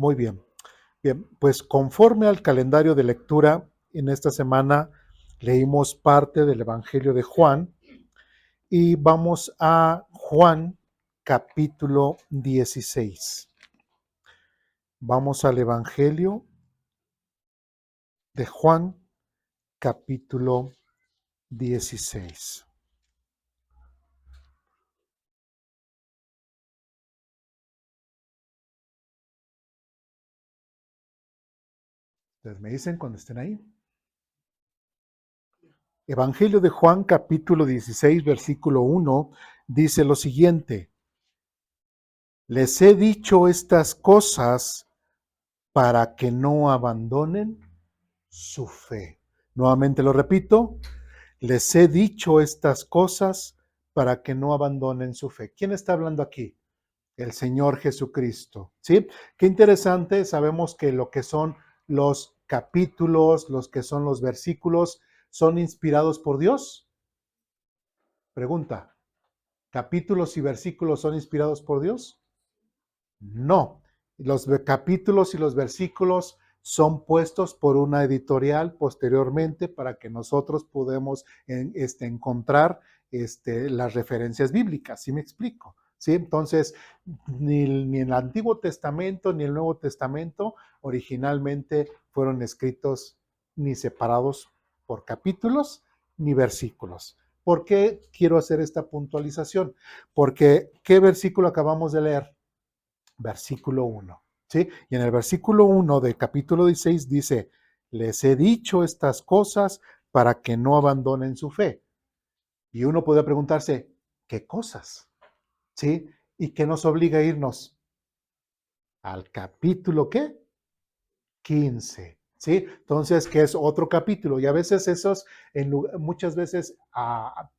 Muy bien. Bien, pues conforme al calendario de lectura, en esta semana leímos parte del Evangelio de Juan y vamos a Juan capítulo 16. Vamos al Evangelio de Juan capítulo 16. Ustedes me dicen cuando estén ahí. Evangelio de Juan capítulo 16, versículo 1, dice lo siguiente: les he dicho estas cosas para que no abandonen su fe. Nuevamente lo repito, les he dicho estas cosas para que no abandonen su fe. ¿Quién está hablando aquí? El Señor Jesucristo. ¿Sí? Qué interesante, sabemos que lo que son los capítulos, los que son los versículos, son inspirados por Dios. Pregunta, ¿capítulos y versículos son inspirados por Dios? No, los capítulos y los versículos son puestos por una editorial posteriormente para que nosotros podamos encontrar las referencias bíblicas, ¿sí me explico? ¿Sí? Entonces, ni el Antiguo Testamento ni el Nuevo Testamento originalmente fueron escritos ni separados por capítulos ni versículos. ¿Por qué quiero hacer esta puntualización? Porque, ¿qué versículo acabamos de leer? Versículo 1. ¿Sí? Y en el versículo 1 del capítulo 16 dice, les he dicho estas cosas para que no abandonen su fe. Y uno puede preguntarse, ¿qué cosas? ¿Sí? ¿Y qué nos obliga a irnos? Al capítulo, ¿qué? 15. ¿Sí? Entonces, ¿qué es otro capítulo? Y a veces esos, muchas veces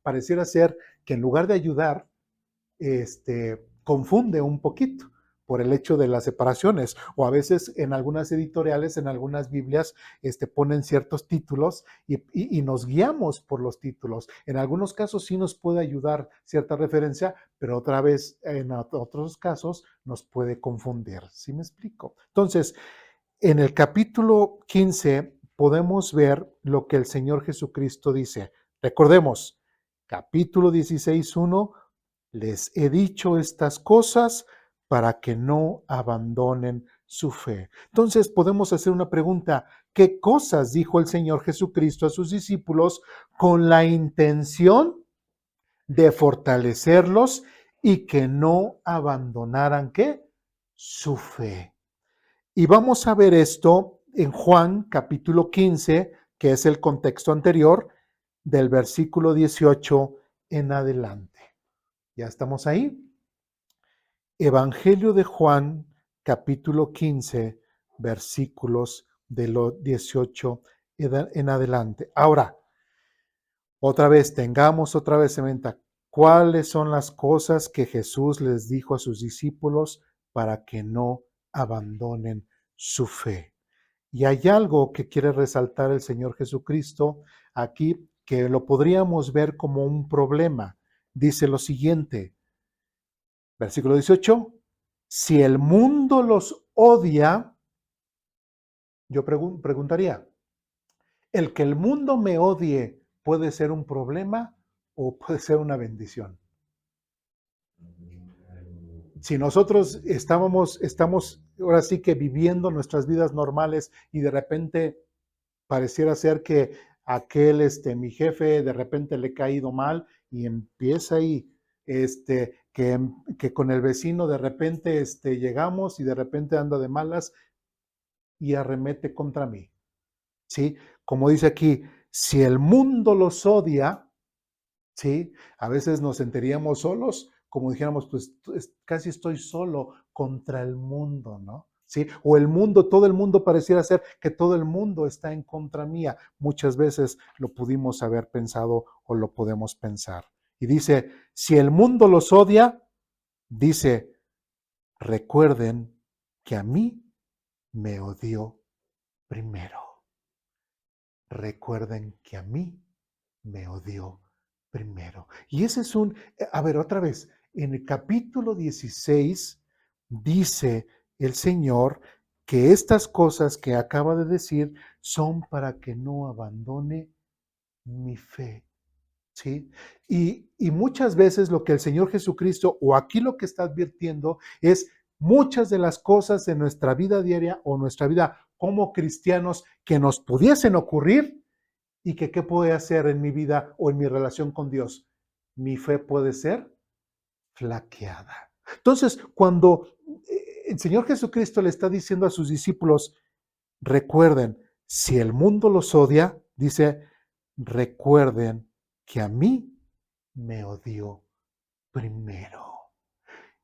pareciera ser que en lugar de ayudar, confunde un poquito por el hecho de las separaciones, o a veces en algunas editoriales, en algunas Biblias, ponen ciertos títulos y nos guiamos por los títulos. En algunos casos sí nos puede ayudar cierta referencia, pero otra vez en otros casos nos puede confundir. ¿Sí me explico? Entonces, en el capítulo 15 podemos ver lo que el Señor Jesucristo dice. Recordemos, capítulo 16:1, les he dicho estas cosas para que no abandonen su fe. Entonces podemos hacer una pregunta: ¿qué cosas dijo el Señor Jesucristo a sus discípulos con la intención de fortalecerlos y que no abandonaran qué? Su fe. Y vamos a ver esto en Juan capítulo 15, que es el contexto anterior, del versículo 18 en adelante. ¿Ya estamos ahí? Evangelio de Juan capítulo 15, versículos de los 18 en adelante. Ahora, tengamos otra vez en mente, ¿cuáles son las cosas que Jesús les dijo a sus discípulos para que no abandonen su fe? Y hay algo que quiere resaltar el Señor Jesucristo aquí, que lo podríamos ver como un problema. Dice lo siguiente, versículo 18, si el mundo los odia, yo preguntaría, ¿el que el mundo me odie puede ser un problema o puede ser una bendición? Si nosotros estamos ahora sí que viviendo nuestras vidas normales y de repente pareciera ser que aquel, mi jefe, de repente le ha caído mal y empieza ahí, que con el vecino de repente, llegamos y de repente anda de malas y arremete contra mí, ¿sí? Como dice aquí, si el mundo los odia, ¿sí? A veces nos sentiríamos solos, como dijéramos, pues casi estoy solo contra el mundo, ¿no? ¿Sí? O el mundo, todo el mundo pareciera ser que todo el mundo está en contra mía. Muchas veces lo pudimos haber pensado o lo podemos pensar. Y dice, si el mundo los odia, dice, recuerden que a mí me odió primero. Recuerden que a mí me odió primero. Y ese es a ver, otra vez, en el capítulo 16 dice el Señor que estas cosas que acaba de decir son para que no abandone mi fe. ¿Sí? Y muchas veces lo que el Señor Jesucristo, o aquí lo que está advirtiendo, es muchas de las cosas de nuestra vida diaria o nuestra vida como cristianos que nos pudiesen ocurrir y que qué puede hacer en mi vida o en mi relación con Dios. Mi fe puede ser flaqueada. Entonces, cuando el Señor Jesucristo le está diciendo a sus discípulos, recuerden, si el mundo los odia, dice, recuerden que a mí me odió primero.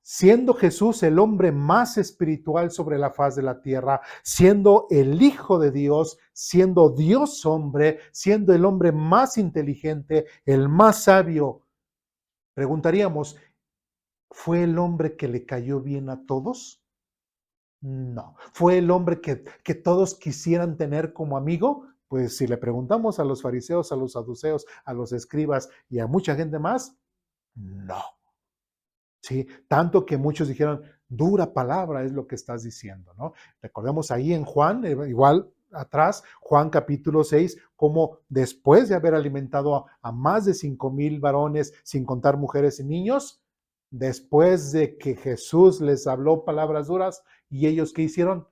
Siendo Jesús el hombre más espiritual sobre la faz de la tierra, siendo el Hijo de Dios, siendo Dios hombre, siendo el hombre más inteligente, el más sabio, preguntaríamos, ¿fue el hombre que le cayó bien a todos? No. ¿Fue el hombre que todos quisieran tener como amigo? Pues si le preguntamos a los fariseos, a los saduceos, a los escribas y a mucha gente más, no. ¿Sí? Tanto que muchos dijeron, dura palabra es lo que estás diciendo, ¿no? Recordemos ahí en Juan, igual atrás, Juan capítulo 6, como después de haber alimentado a más de 5,000 varones, sin contar mujeres y niños, después de que Jesús les habló palabras duras, y ellos ¿qué hicieron?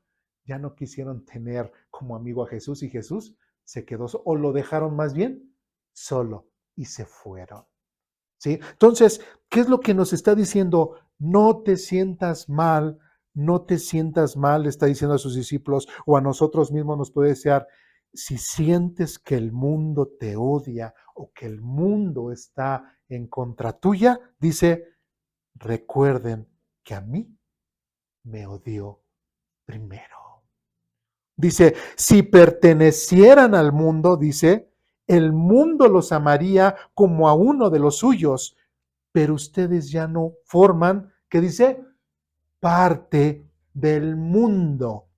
Ya no quisieron tener como amigo a Jesús, y Jesús se quedó, o lo dejaron más bien solo, y se fueron. ¿Sí? Entonces, ¿qué es lo que nos está diciendo? No te sientas mal, no te sientas mal, está diciendo a sus discípulos o a nosotros mismos nos puede desear, si sientes que el mundo te odia o que el mundo está en contra tuya, dice, recuerden que a mí me odió primero. Dice, si pertenecieran al mundo, dice, el mundo los amaría como a uno de los suyos, pero ustedes ya no forman, ¿qué dice? Parte del mundo.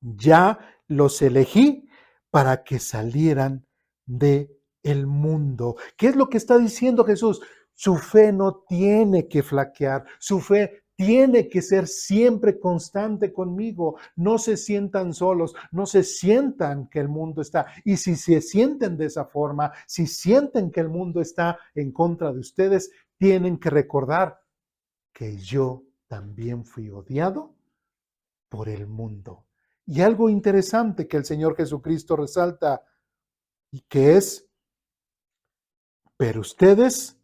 Ya los elegí para que salieran de el mundo. ¿Qué es lo que está diciendo Jesús? Su fe no tiene que flaquear, su fe tiene que ser siempre constante conmigo. No se sientan solos, no se sientan que el mundo está. Y si se sienten de esa forma, si sienten que el mundo está en contra de ustedes, tienen que recordar que yo también fui odiado por el mundo. Y algo interesante que el Señor Jesucristo resalta y que es, pero ustedes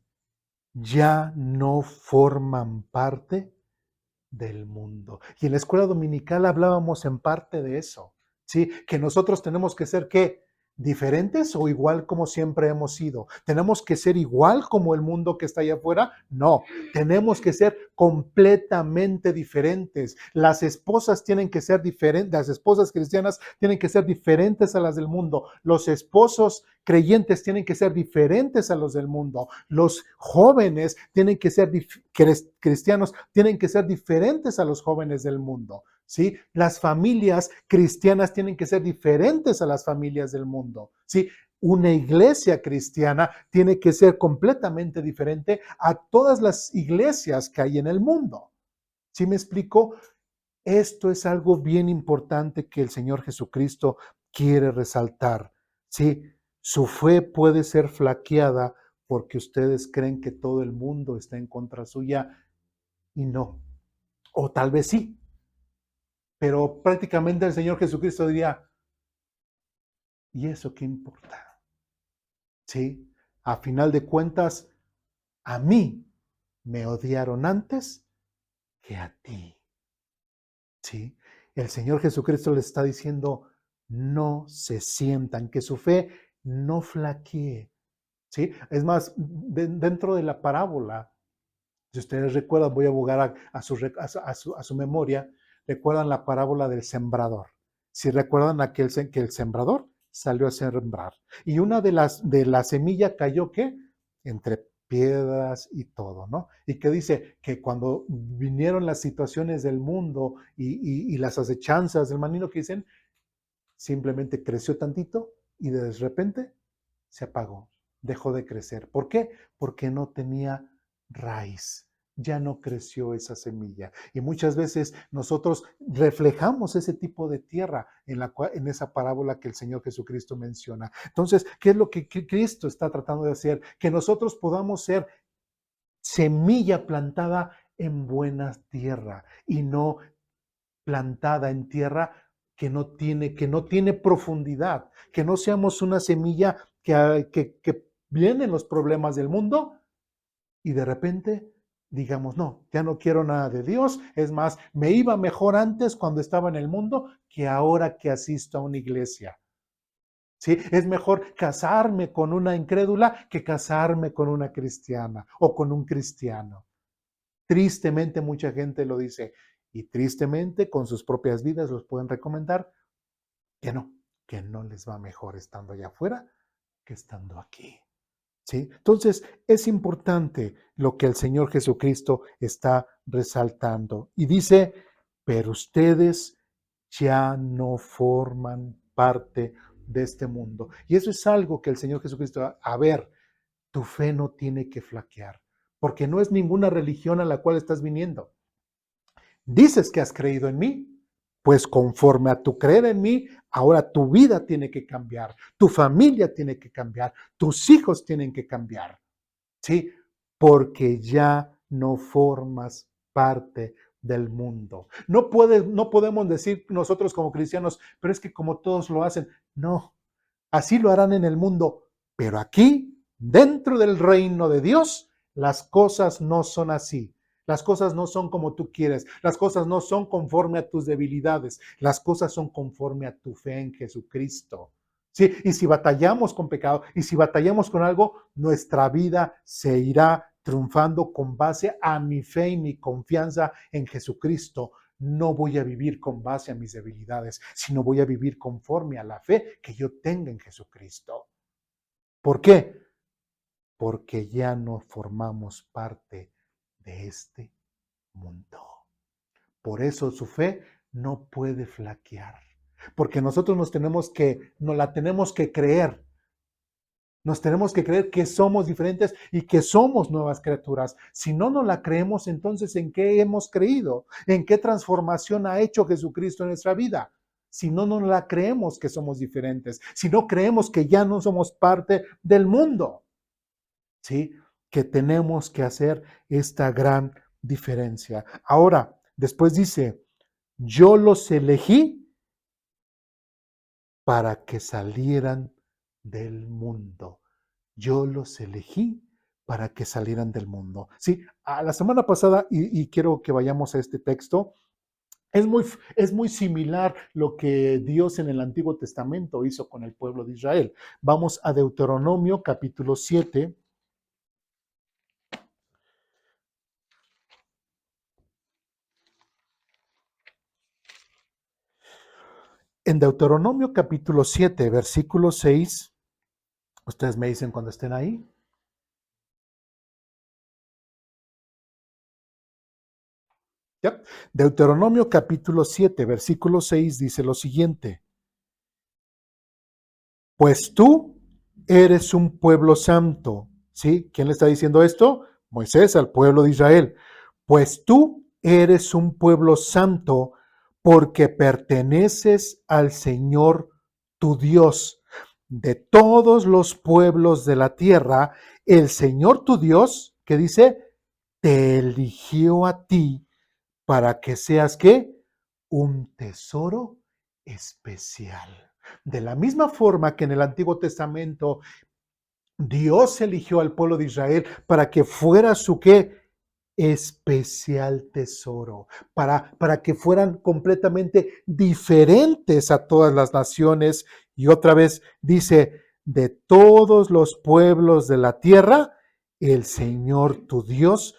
ya no forman parte del mundo. Y en la escuela dominical hablábamos en parte de eso, ¿sí? Que nosotros tenemos que ser, ¿qué? ¿Diferentes o igual como siempre hemos sido? ¿Tenemos que ser igual como el mundo que está allá afuera? No, tenemos que ser completamente diferentes. Las esposas tienen que ser diferentes, las esposas cristianas tienen que ser diferentes a las del mundo. Los esposos creyentes tienen que ser diferentes a los del mundo. Los jóvenes tienen que ser cristianos, tienen que ser diferentes a los jóvenes del mundo. ¿Sí? Las familias cristianas tienen que ser diferentes a las familias del mundo. ¿Sí? Una iglesia cristiana tiene que ser completamente diferente a todas las iglesias que hay en el mundo. ¿Sí me explico? Esto es algo bien importante que el Señor Jesucristo quiere resaltar. ¿Sí? Su fe puede ser flaqueada porque ustedes creen que todo el mundo está en contra suya y no. O tal vez sí, pero prácticamente el Señor Jesucristo diría, ¿y eso qué importa? ¿Sí? A final de cuentas, a mí me odiaron antes que a ti. ¿Sí? El Señor Jesucristo les está diciendo, no se sientan, que su fe no flaquee. ¿Sí? Es más, dentro de la parábola, si ustedes recuerdan, voy a abogar a su memoria, recuerdan la parábola del sembrador. Si recuerdan que el sembrador salió a sembrar. Y una de la semilla cayó, ¿qué? Entre piedras y todo, ¿no? Y que dice que cuando vinieron las situaciones del mundo y las acechanzas del maligno que dicen, simplemente creció tantito y de repente se apagó, dejó de crecer. ¿Por qué? Porque no tenía raíz, ya no creció esa semilla. Y muchas veces nosotros reflejamos ese tipo de tierra en esa parábola que el Señor Jesucristo menciona. Entonces, ¿qué es lo que Cristo está tratando de hacer? Que nosotros podamos ser semilla plantada en buena tierra y no plantada en tierra que no tiene profundidad, que no seamos una semilla que vienen los problemas del mundo y de repente digamos, no, ya no quiero nada de Dios, es más, me iba mejor antes cuando estaba en el mundo que ahora que asisto a una iglesia. ¿Sí? Es mejor casarme con una incrédula que casarme con una cristiana o con un cristiano. Tristemente mucha gente lo dice y tristemente con sus propias vidas los pueden recomendar que no les va mejor estando allá afuera que estando aquí. ¿Sí? Entonces, es importante lo que el Señor Jesucristo está resaltando. Y dice, pero ustedes ya no forman parte de este mundo. Y eso es algo que el Señor Jesucristo, a ver, tu fe no tiene que flaquear, porque no es ninguna religión a la cual estás viniendo. Dices que has creído en mí, pues conforme a tu creer en mí, ahora tu vida tiene que cambiar, tu familia tiene que cambiar, tus hijos tienen que cambiar, ¿sí? Porque ya no formas parte del mundo. No podemos decir nosotros como cristianos, pero es que como todos lo hacen, no, así lo harán en el mundo, pero aquí, dentro del reino de Dios, las cosas no son así. Las cosas no son como tú quieres. Las cosas no son conforme a tus debilidades. Las cosas son conforme a tu fe en Jesucristo. ¿Sí? Y si batallamos con pecado y si batallamos con algo, nuestra vida se irá triunfando con base a mi fe y mi confianza en Jesucristo. No voy a vivir con base a mis debilidades, sino voy a vivir conforme a la fe que yo tenga en Jesucristo. ¿Por qué? Porque ya no formamos parte de este mundo. Por eso su fe no puede flaquear, porque nosotros nos la tenemos que creer. Nos tenemos que creer que somos diferentes y que somos nuevas criaturas. Si no nos la creemos, entonces ¿en qué hemos creído? ¿En qué transformación ha hecho Jesucristo en nuestra vida? Si no nos la creemos que somos diferentes, si no creemos que ya no somos parte del mundo, ¿sí? Que tenemos que hacer esta gran diferencia. Ahora, después dice, yo los elegí para que salieran del mundo. Yo los elegí para que salieran del mundo. Sí, a la semana pasada, y quiero que vayamos a este texto, es muy similar lo que Dios en el Antiguo Testamento hizo con el pueblo de Israel. Vamos a Deuteronomio capítulo 7. En Deuteronomio capítulo 7, versículo 6, ustedes me dicen cuando estén ahí. ¿Ya? Deuteronomio capítulo 7, versículo 6 dice lo siguiente. Pues tú eres un pueblo santo. ¿Sí? ¿Quién le está diciendo esto? Moisés al pueblo de Israel. Pues tú eres un pueblo santo porque perteneces al Señor tu Dios. De todos los pueblos de la tierra, el Señor tu Dios, que dice, te eligió a ti para que seas, ¿qué? Un tesoro especial. De la misma forma que en el Antiguo Testamento Dios eligió al pueblo de Israel para que fuera su qué especial tesoro, para que fueran completamente diferentes a todas las naciones. Y otra vez dice, de todos los pueblos de la tierra, el Señor tu Dios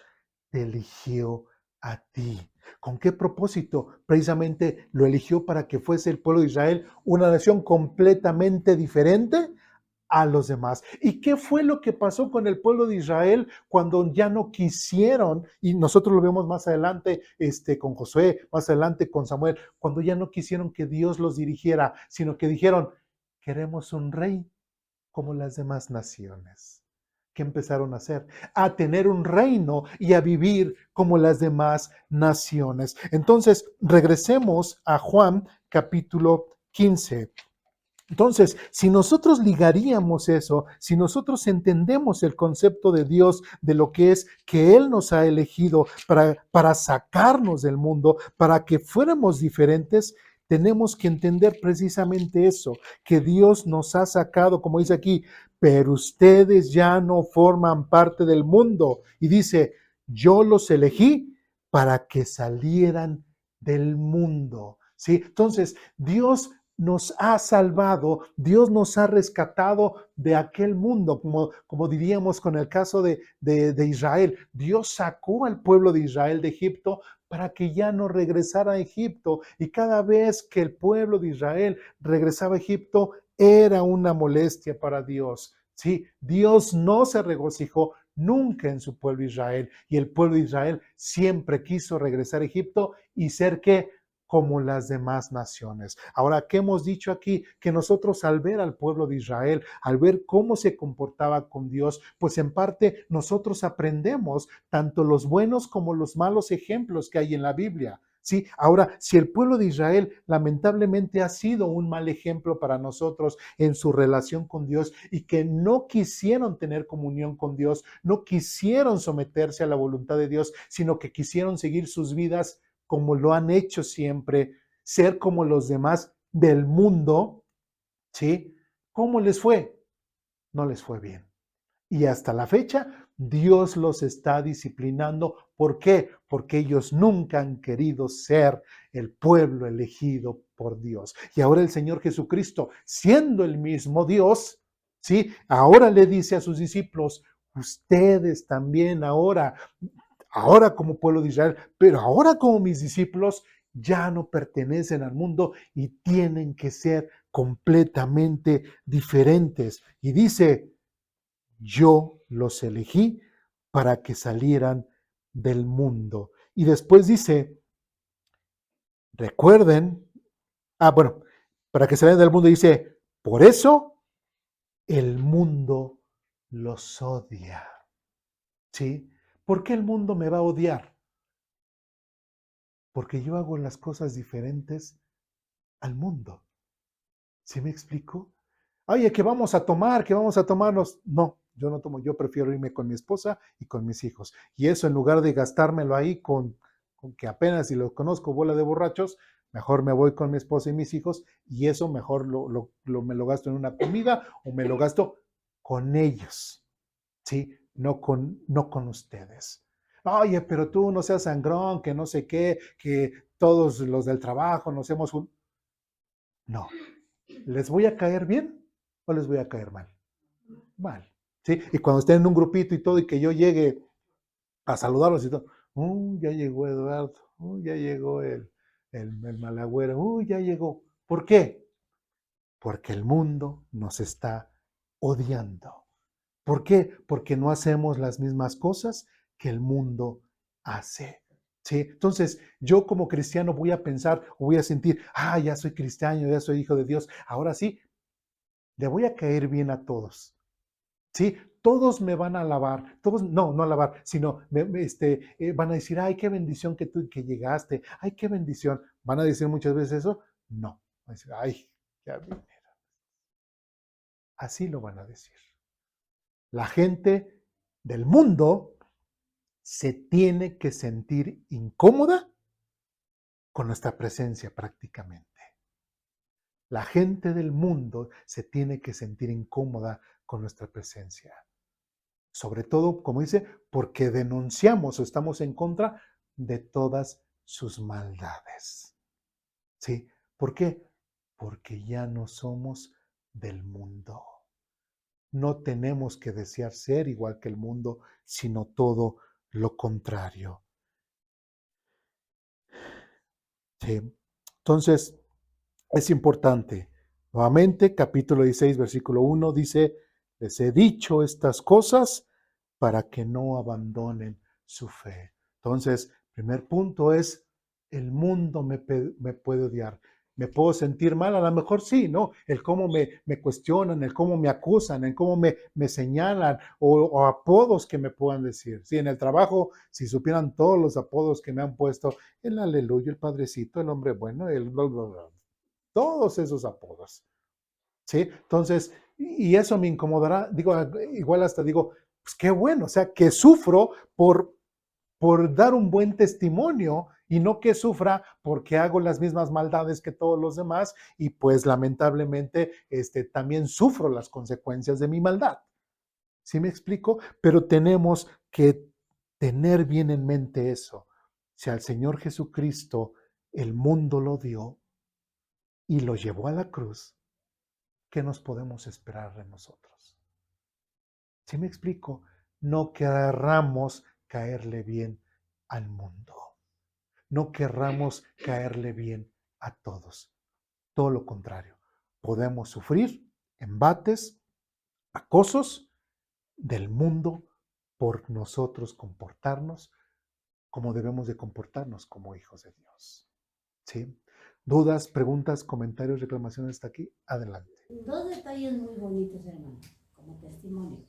te eligió a ti. ¿Con qué propósito? Precisamente lo eligió para que fuese el pueblo de Israel una nación completamente diferente a los demás. ¿Y qué fue lo que pasó con el pueblo de Israel cuando ya no quisieron? Y nosotros lo vemos más adelante con Josué, más adelante con Samuel, cuando ya no quisieron que Dios los dirigiera, sino que dijeron, queremos un rey como las demás naciones. ¿qué empezaron a hacer? A tener un reino y a vivir como las demás naciones. Entonces, regresemos a Juan capítulo 15. Entonces, si nosotros ligaríamos eso, si nosotros entendemos el concepto de Dios, de lo que es que Él nos ha elegido para sacarnos del mundo, para que fuéramos diferentes, tenemos que entender precisamente eso, que Dios nos ha sacado, como dice aquí, pero ustedes ya no forman parte del mundo. Y dice, yo los elegí para que salieran del mundo. ¿Sí? Entonces, Dios nos ha salvado, Dios nos ha rescatado de aquel mundo, como diríamos con el caso de Israel. Dios sacó al pueblo de Israel de Egipto para que ya no regresara a Egipto. Y cada vez que el pueblo de Israel regresaba a Egipto, era una molestia para Dios. Sí, Dios no se regocijó nunca en su pueblo Israel. Y el pueblo de Israel siempre quiso regresar a Egipto y ser que como las demás naciones. Ahora, ¿qué hemos dicho aquí? Que nosotros al ver al pueblo de Israel, al ver cómo se comportaba con Dios, pues en parte nosotros aprendemos tanto los buenos como los malos ejemplos que hay en la Biblia. Sí, ahora, si el pueblo de Israel lamentablemente ha sido un mal ejemplo para nosotros en su relación con Dios y que no quisieron tener comunión con Dios, no quisieron someterse a la voluntad de Dios, sino que quisieron seguir sus vidas como lo han hecho siempre, ser como los demás del mundo, ¿sí? ¿Cómo les fue? No les fue bien. Y hasta la fecha, Dios los está disciplinando. ¿Por qué? Porque ellos nunca han querido ser el pueblo elegido por Dios. Y ahora el Señor Jesucristo, siendo el mismo Dios, ¿sí? Ahora le dice a sus discípulos, ustedes también ahora como pueblo de Israel, pero ahora como mis discípulos, ya no pertenecen al mundo y tienen que ser completamente diferentes. Y dice, yo los elegí para que salieran del mundo. Y después dice, recuerden, bueno, para que salieran del mundo dice, por eso el mundo los odia. ¿Sí? ¿Por qué el mundo me va a odiar? Porque yo hago las cosas diferentes al mundo. ¿Sí me explico? Oye, que vamos a tomar, que vamos a tomarnos. No, yo no tomo, yo prefiero irme con mi esposa y con mis hijos. Y eso en lugar de gastármelo ahí con que apenas si los conozco bola de borrachos, mejor me voy con mi esposa y mis hijos y eso mejor me lo gasto en una comida o me lo gasto con ellos, ¿sí? No con ustedes. Oye, pero tú no seas sangrón, que no sé qué, que todos los del trabajo nos hemos... No, ¿les voy a caer bien o les voy a caer mal? Mal. ¿Sí? Y cuando estén en un grupito y todo y que yo llegue a saludarlos y todo, ya llegó Eduardo, ya llegó el malagüero, ya llegó. ¿Por qué? Porque el mundo nos está odiando. ¿Por qué? Porque no hacemos las mismas cosas que el mundo hace. ¿Sí? Entonces, yo como cristiano voy a pensar o voy a sentir, ya soy cristiano, ya soy hijo de Dios, ahora sí, le voy a caer bien a todos. ¿Sí? Todos me van a alabar, todos, no alabar, sino van a decir, ay, qué bendición que tú que llegaste, ay, qué bendición. ¿Van a decir muchas veces eso? No. Van a decir, ay, ya vinieron. Así lo van a decir. La gente del mundo se tiene que sentir incómoda con nuestra presencia prácticamente. La gente del mundo se tiene que sentir incómoda con nuestra presencia. Sobre todo, como dice, porque denunciamos o estamos en contra de todas sus maldades. ¿Sí? ¿Por qué? Porque ya no somos del mundo. No tenemos que desear ser igual que el mundo, sino todo lo contrario. ¿Sí? Entonces, es importante. Nuevamente, capítulo 16, versículo 1 dice, les he dicho estas cosas para que no abandonen su fe. Entonces, primer punto es, el mundo me puede odiar. me puedo sentir mal, a lo mejor sí, ¿no? El cómo me cuestionan, el cómo me acusan, el cómo me señalan o apodos que me puedan decir. Sí, en el trabajo, si supieran todos los apodos que me han puesto, el aleluya, el padrecito, el hombre bueno, el bla, bla, bla, todos esos apodos. ¿Sí? Entonces, y eso me incomodará, digo, igual hasta digo, pues qué bueno, o sea, que sufro por dar un buen testimonio y no que sufra porque hago las mismas maldades que todos los demás y pues lamentablemente también sufro las consecuencias de mi maldad. ¿Sí me explico? Pero tenemos que tener bien en mente eso. Si al Señor Jesucristo el mundo lo dio y lo llevó a la cruz, ¿qué nos podemos esperar de nosotros? ¿Sí me explico? No querramos caerle bien al mundo. No querramos caerle bien a todos. Todo lo contrario. Podemos sufrir embates, acosos del mundo por nosotros comportarnos como debemos de comportarnos como hijos de Dios. ¿Sí? ¿Dudas, preguntas, comentarios, reclamaciones hasta aquí? Adelante. Dos detalles muy bonitos, hermano, como testimonio.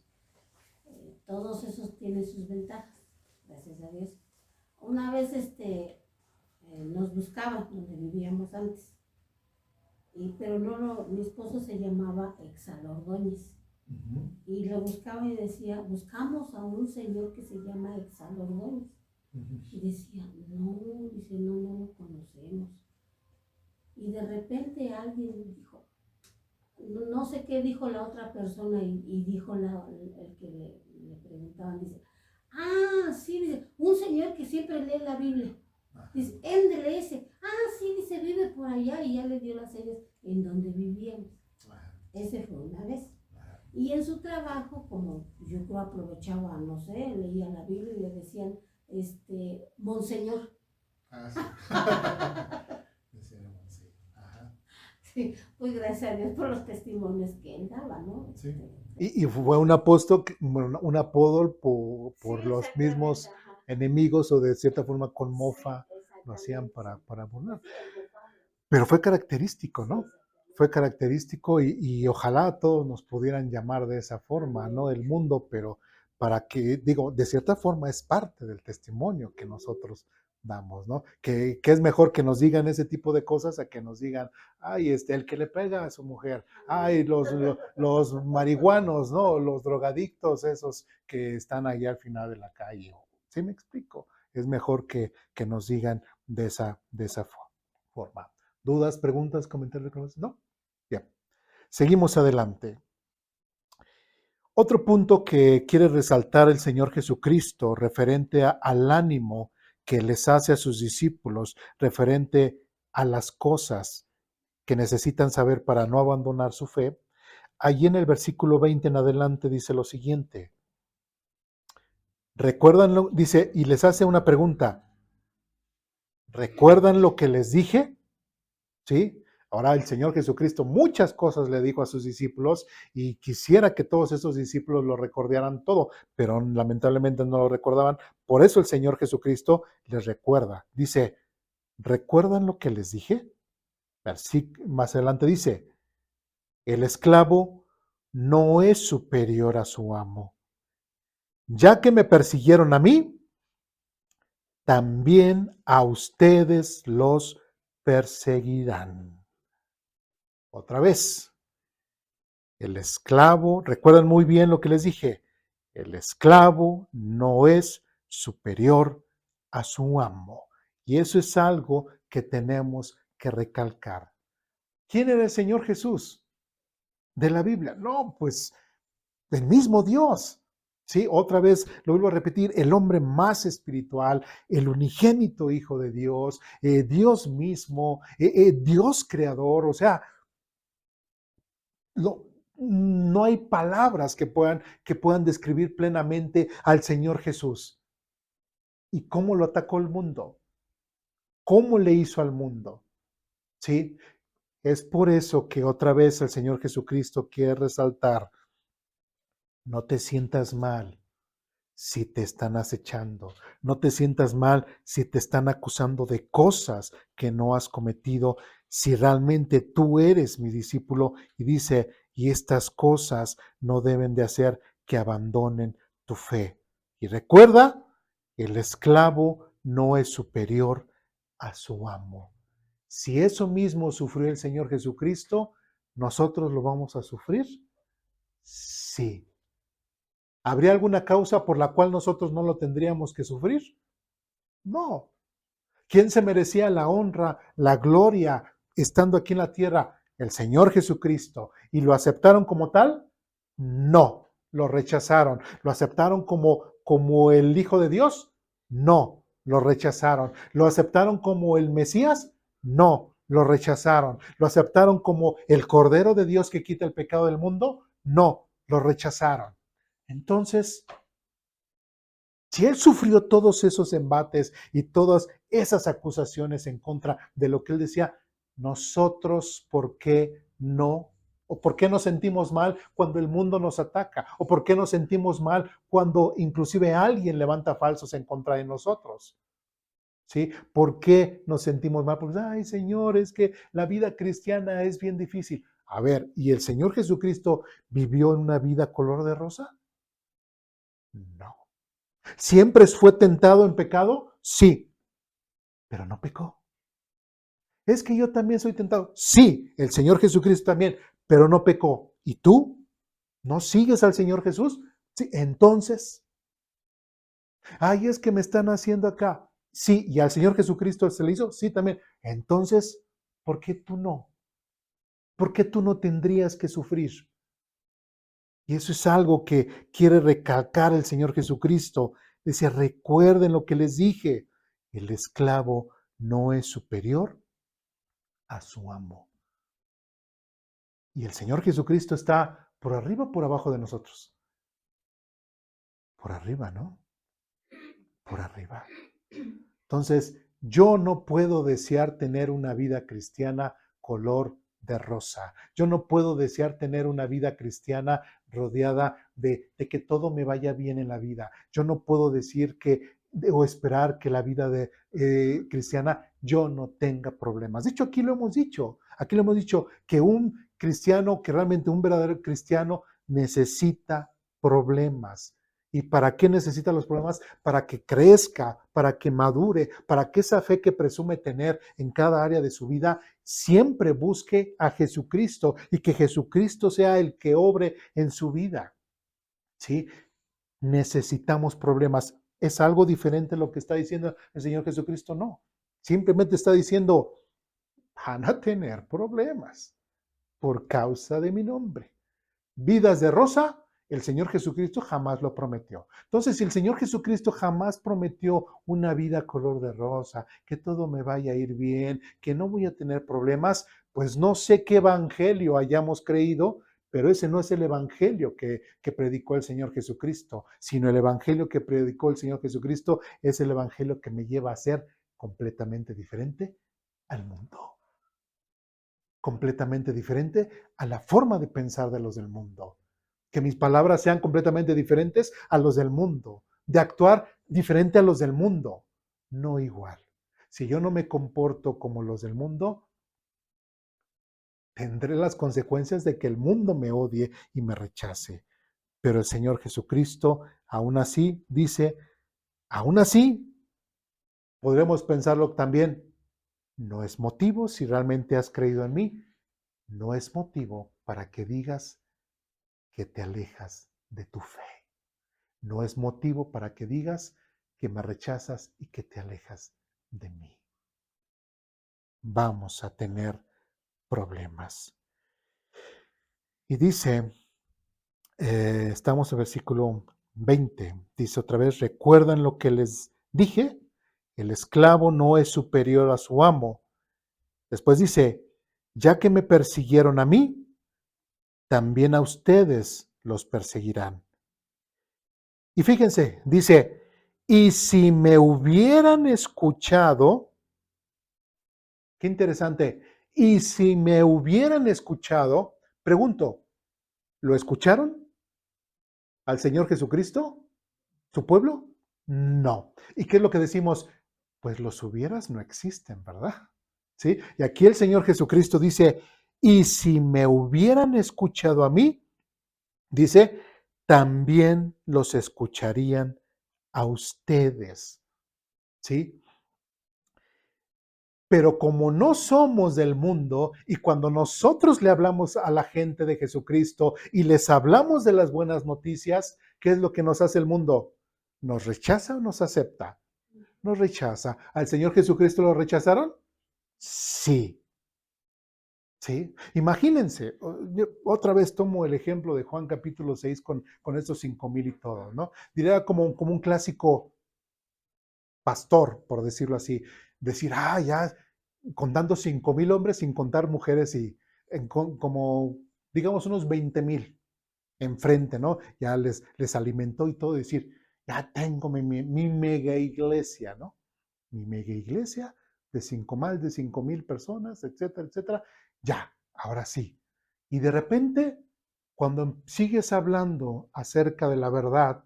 Todos esos tienen sus ventajas, gracias a Dios. Una vez nos buscaban donde vivíamos antes, pero mi esposo se llamaba Exal Ordóñez. Y lo buscaba y decía, buscamos a un señor que se llama Exal Ordóñez. Y decía, no, dice, no lo conocemos. Y de repente alguien dijo, no sé qué dijo la otra persona y dijo el que le preguntaban, dice, sí, dice, un señor que siempre lee la Biblia. Dice, éndele ese. Sí, dice, vive por allá y ya le dio las señas en donde vivíamos. Ese fue una vez. Y en su trabajo, como yo creo aprovechaba, no sé, leía la Biblia y le decían, Monseñor. Sí. Sí, pues gracias a Dios por los testimonios que él daba, ¿no? Sí. Y fue un apodo por Sí, los mismos ajá. enemigos o de cierta forma con mofa lo hacían para burlar. Sí, Pero fue característico, ¿no? Fue característico y ojalá a todos nos pudieran llamar de esa forma, no del mundo, pero para que, digo, de cierta forma es parte del testimonio que nosotros damos, ¿no? Que es mejor que nos digan ese tipo de cosas a que nos digan, ay, el que le pega a su mujer, ay, los marihuanos, ¿no? Los drogadictos esos que están ahí al final de la calle. ¿Sí me explico? Es mejor que nos digan de esa forma. ¿Dudas, preguntas, comentarios? ¿No? Bien. Seguimos adelante. Otro punto que quiere resaltar el Señor Jesucristo referente al ánimo que les hace a sus discípulos, referente a las cosas que necesitan saber para no abandonar su fe, allí en el versículo 20 en adelante dice lo siguiente. ¿Recuerdan dice, y les hace una pregunta, ¿recuerdan lo que les dije? ¿Sí? Ahora el Señor Jesucristo muchas cosas le dijo a sus discípulos y quisiera que todos esos discípulos lo recordaran todo, pero lamentablemente no lo recordaban. Por eso el Señor Jesucristo les recuerda. Dice, ¿recuerdan lo que les dije? Más adelante dice, el esclavo no es superior a su amo. Ya que me persiguieron a mí, también a ustedes los perseguirán. Otra vez, el esclavo, recuerdan muy bien lo que les dije, el esclavo no es superior a su amo. Y eso es algo que tenemos que recalcar. ¿Quién era el Señor Jesús de la Biblia? No, pues el mismo Dios. Sí, otra vez lo vuelvo a repetir, el hombre más espiritual, el unigénito Hijo de Dios, Dios mismo, Dios creador, o sea, no hay palabras que puedan describir plenamente al Señor Jesús. ¿Y cómo lo atacó el mundo? ¿Cómo le hizo al mundo? ¿Sí? Es por eso que otra vez el Señor Jesucristo quiere resaltar, no te sientas mal si te están acechando, no te sientas mal si te están acusando de cosas que no has cometido, si realmente tú eres mi discípulo. Y dice, y estas cosas no deben de hacer que abandonen tu fe. Y recuerda, el esclavo no es superior a su amo. Si eso mismo sufrió el Señor Jesucristo, ¿nosotros lo vamos a sufrir? Sí. ¿Habría alguna causa por la cual nosotros no lo tendríamos que sufrir? No. ¿Quién se merecía la honra, la gloria estando aquí en la tierra? El Señor Jesucristo. ¿Y lo aceptaron como tal? No, lo rechazaron. ¿Lo aceptaron como el Hijo de Dios? No, lo rechazaron. ¿Lo aceptaron como el Mesías? No, lo rechazaron. ¿Lo aceptaron como el Cordero de Dios que quita el pecado del mundo? No, lo rechazaron. Entonces, si él sufrió todos esos embates y todas esas acusaciones en contra de lo que él decía, nosotros, ¿por qué no? ¿O por qué nos sentimos mal cuando el mundo nos ataca? ¿O por qué nos sentimos mal cuando inclusive alguien levanta falsos en contra de nosotros? ¿Sí? ¿Por qué nos sentimos mal? Porque, ay, Señor, es que la vida cristiana es bien difícil. A ver, ¿y el Señor Jesucristo vivió en una vida color de rosa? No. ¿Siempre fue tentado en pecado? Sí, pero no pecó. Es que yo también soy tentado. Sí, el Señor Jesucristo también, pero no pecó. ¿Y tú? ¿No sigues al Señor Jesús? Sí, entonces, ay, es que me están haciendo acá. Sí, y al Señor Jesucristo se le hizo. Sí, también. Entonces, ¿por qué tú no? ¿Por qué tú no tendrías que sufrir? Y eso es algo que quiere recalcar el Señor Jesucristo. Dice, recuerden lo que les dije. El esclavo no es superior a su amo. Y el Señor Jesucristo está por arriba o por abajo de nosotros. Por arriba, ¿no? Por arriba. Entonces, yo no puedo desear tener una vida cristiana color de rosa. Yo no puedo desear tener una vida cristiana rodeada de que todo me vaya bien en la vida. Yo no puedo decir o esperar que la vida cristiana yo no tenga problemas. De hecho, aquí lo hemos dicho, que un cristiano, que realmente un verdadero cristiano necesita problemas. ¿Y para qué necesita los problemas? Para que crezca, para que madure, para que esa fe que presume tener en cada área de su vida siempre busque a Jesucristo y que Jesucristo sea el que obre en su vida. ¿Sí? Necesitamos problemas. ¿Es algo diferente lo que está diciendo el Señor Jesucristo? No. Simplemente está diciendo, van a tener problemas por causa de mi nombre. Vidas de rosa, el Señor Jesucristo jamás lo prometió. Entonces, si el Señor Jesucristo jamás prometió una vida color de rosa, que todo me vaya a ir bien, que no voy a tener problemas, pues no sé qué evangelio hayamos creído, pero ese no es el evangelio que predicó el Señor Jesucristo, sino el evangelio que predicó el Señor Jesucristo es el evangelio que me lleva a ser completamente diferente al mundo, completamente diferente a la forma de pensar de los del mundo. Que mis palabras sean completamente diferentes a los del mundo, de actuar diferente a los del mundo, no igual. Si yo no me comporto como los del mundo, tendré las consecuencias de que el mundo me odie y me rechace. Pero el Señor Jesucristo, aún así, dice, aún así, podremos pensarlo también, no es motivo, si realmente has creído en mí, no es motivo para que digas que te alejas de tu fe. No es motivo para que digas que me rechazas y que te alejas de mí. Vamos a tener problemas. Y dice, estamos en versículo 20, dice otra vez, ¿recuerdan lo que les dije? El esclavo no es superior a su amo. Después dice, ya que me persiguieron a mí, también a ustedes los perseguirán. Y fíjense, dice, y si me hubieran escuchado, qué interesante, y si me hubieran escuchado, pregunto, ¿lo escucharon al Señor Jesucristo? ¿Su pueblo? No. ¿Y qué es lo que decimos? Pues los hubieras no existen, ¿verdad? ¿sí? Y aquí el Señor Jesucristo dice, y si me hubieran escuchado a mí, dice, también los escucharían a ustedes, ¿sí? Pero como no somos del mundo y cuando nosotros le hablamos a la gente de Jesucristo y les hablamos de las buenas noticias, ¿qué es lo que nos hace el mundo? ¿Nos rechaza o nos acepta? Nos rechaza. ¿Al Señor Jesucristo lo rechazaron? Sí. ¿Sí? Imagínense, yo otra vez tomo el ejemplo de Juan capítulo 6 con estos 5,000 y todo, ¿no? Diría como un clásico pastor, por decirlo así, decir, ya contando 5,000 hombres sin contar mujeres y como, digamos, unos 20,000 enfrente, ¿no? Ya les alimentó y todo, decir, ya tengo mi mega iglesia, ¿no? Mi mega iglesia más de 5,000 personas, etcétera, etcétera. Ya, ahora sí. Y de repente, cuando sigues hablando acerca de la verdad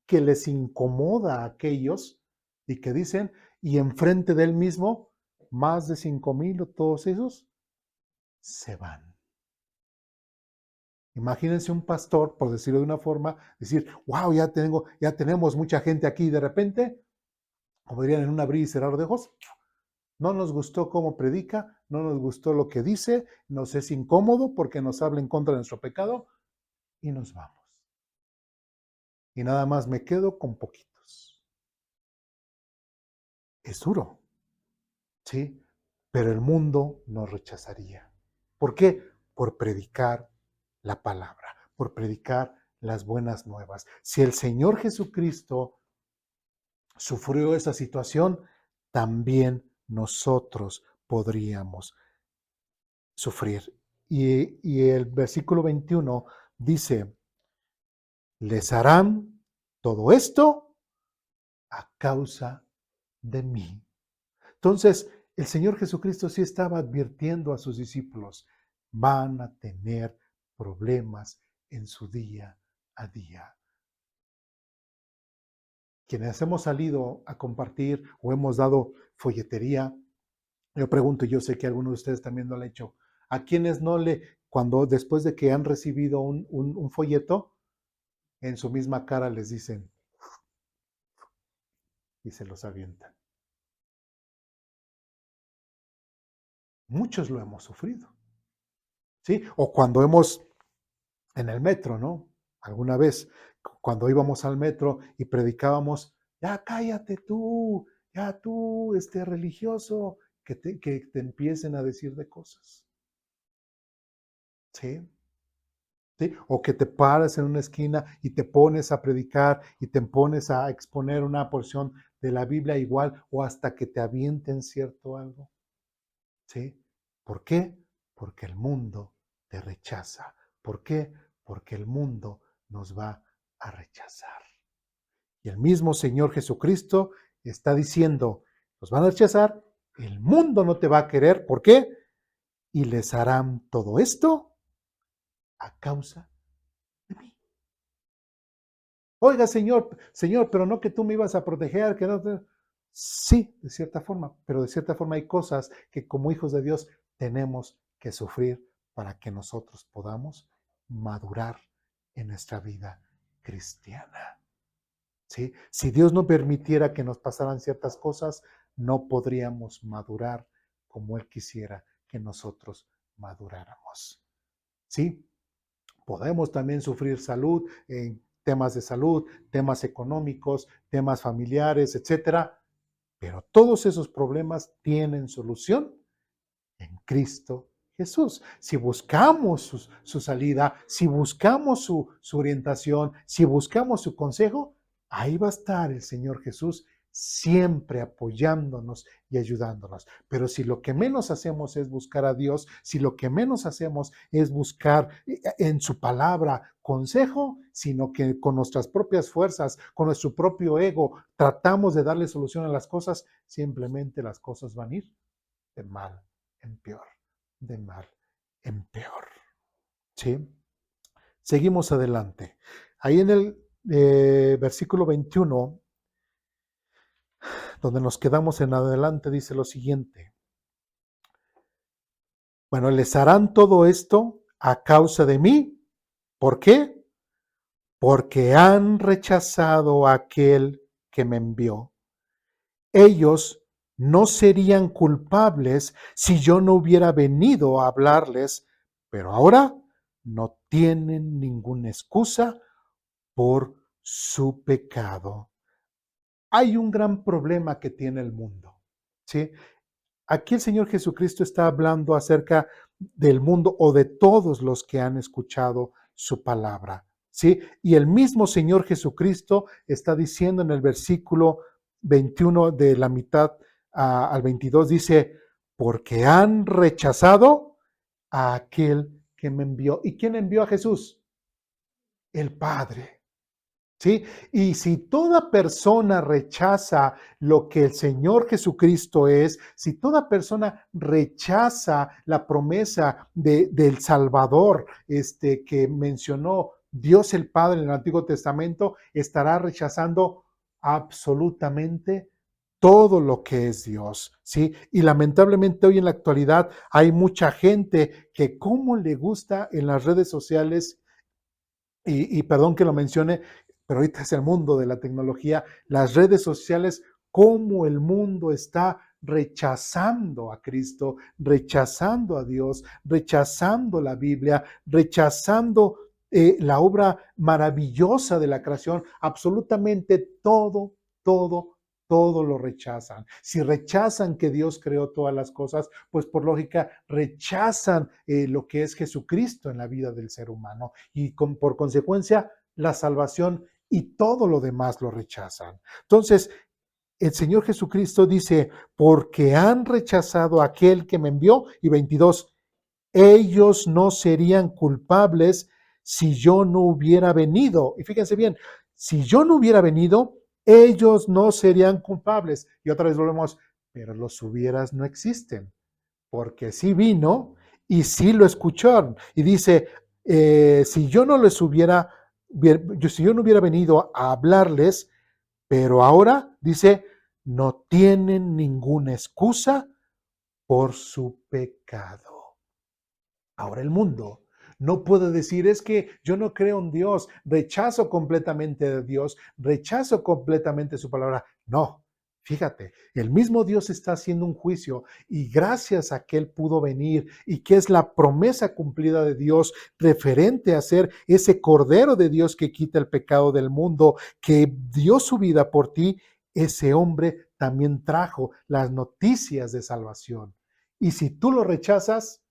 que les incomoda a aquellos y que dicen, y enfrente de él mismo, más de 5,000 o todos esos se van. Imagínense un pastor, por decirlo de una forma, decir, wow, ya tenemos mucha gente aquí y de repente, como dirían en un abrir y cerrar de ojos, no nos gustó cómo predica, no nos gustó lo que dice, nos es incómodo porque nos habla en contra de nuestro pecado y nos vamos. Y nada más me quedo con poquitos. Es duro, ¿sí? Pero el mundo nos rechazaría. ¿Por qué? Por predicar la palabra, por predicar las buenas nuevas. Si el Señor Jesucristo sufrió esa situación, también nosotros podríamos sufrir. Y el versículo 21 dice, les harán todo esto a causa de mí. Entonces, el Señor Jesucristo sí estaba advirtiendo a sus discípulos, van a tener problemas en su día a día. Quienes hemos salido a compartir o hemos dado folletería, yo pregunto, yo sé que algunos de ustedes también lo han hecho, a quienes no cuando después de que han recibido un folleto, en su misma cara les dicen y se los avientan. Muchos lo hemos sufrido, ¿sí? O cuando en el metro, ¿no? Alguna vez, cuando íbamos al metro y predicábamos, ya cállate tú, ya tú, religioso, que te empiecen a decir de cosas, ¿sí? ¿Sí? O que te paras en una esquina y te pones a predicar y te pones a exponer una porción de la Biblia igual o hasta que te avienten cierto algo, ¿sí? ¿Por qué? Porque el mundo te rechaza. ¿Por qué? Porque el mundo nos va a rechazar. Y el mismo Señor Jesucristo está diciendo, los van a rechazar, el mundo no te va a querer. ¿Por qué? Y les harán todo esto a causa de mí. Oiga, Señor, pero no que tú me ibas a proteger, que no. Sí, de cierta forma, pero de cierta forma hay cosas que como hijos de Dios tenemos que sufrir para que nosotros podamos madurar en nuestra vida cristiana. ¿Sí? Si Dios no permitiera que nos pasaran ciertas cosas, no podríamos madurar como Él quisiera que nosotros maduráramos. ¿Sí? Podemos también sufrir salud, temas de salud, temas económicos, temas familiares, etcétera, pero todos esos problemas tienen solución en Cristo Jesús. Si buscamos su salida, si buscamos su orientación, si buscamos su consejo, ahí va a estar el Señor Jesús siempre apoyándonos y ayudándonos. Pero si lo que menos hacemos es buscar a Dios, si lo que menos hacemos es buscar en su palabra consejo, sino que con nuestras propias fuerzas, con nuestro propio ego, tratamos de darle solución a las cosas, simplemente las cosas van a ir de mal en peor, de mal en peor. ¿Sí? Seguimos adelante. Ahí en el versículo 21, donde nos quedamos en adelante, dice lo siguiente. Bueno, les harán todo esto a causa de mí. ¿Por qué? Porque han rechazado a aquel que me envió. Ellos no serían culpables si yo no hubiera venido a hablarles, pero ahora no tienen ninguna excusa por su pecado. Hay un gran problema que tiene el mundo, ¿sí? Aquí el Señor Jesucristo está hablando acerca del mundo o de todos los que han escuchado su palabra, ¿sí? Y el mismo Señor Jesucristo está diciendo en el versículo 21 de la mitad al 22, dice, porque han rechazado a aquel que me envió. ¿Y quién envió a Jesús? El Padre. ¿Sí? Y si toda persona rechaza lo que el Señor Jesucristo es, si toda persona rechaza la promesa del Salvador que mencionó Dios el Padre en el Antiguo Testamento, estará rechazando absolutamente todo lo que es Dios, ¿sí? Y lamentablemente hoy en la actualidad hay mucha gente que como le gusta en las redes sociales y perdón que lo mencione, pero ahorita es el mundo de la tecnología, las redes sociales, cómo el mundo está rechazando a Cristo, rechazando a Dios, rechazando la Biblia, rechazando la obra maravillosa de la creación, absolutamente todo, todo, todo lo rechazan. Si rechazan que Dios creó todas las cosas, pues por lógica rechazan lo que es Jesucristo en la vida del ser humano y por consecuencia la salvación y todo lo demás lo rechazan. Entonces, el Señor Jesucristo dice, porque han rechazado a aquel que me envió, y 22, ellos no serían culpables si yo no hubiera venido. Y fíjense bien, si yo no hubiera venido, ellos no serían culpables. Y otra vez volvemos, pero los hubieras no existen, porque sí vino y sí lo escucharon. Y dice, si yo no les hubiera, si yo no hubiera venido a hablarles, pero ahora dice, no tienen ninguna excusa por su pecado. Ahora el mundo no puede decir, es que yo no creo en Dios, rechazo completamente a Dios, rechazo completamente su palabra. No, fíjate, el mismo Dios está haciendo un juicio y gracias a que Él pudo venir y que es la promesa cumplida de Dios referente a ser ese Cordero de Dios que quita el pecado del mundo, que dio su vida por ti, ese hombre también trajo las noticias de salvación. Y si tú lo rechazas,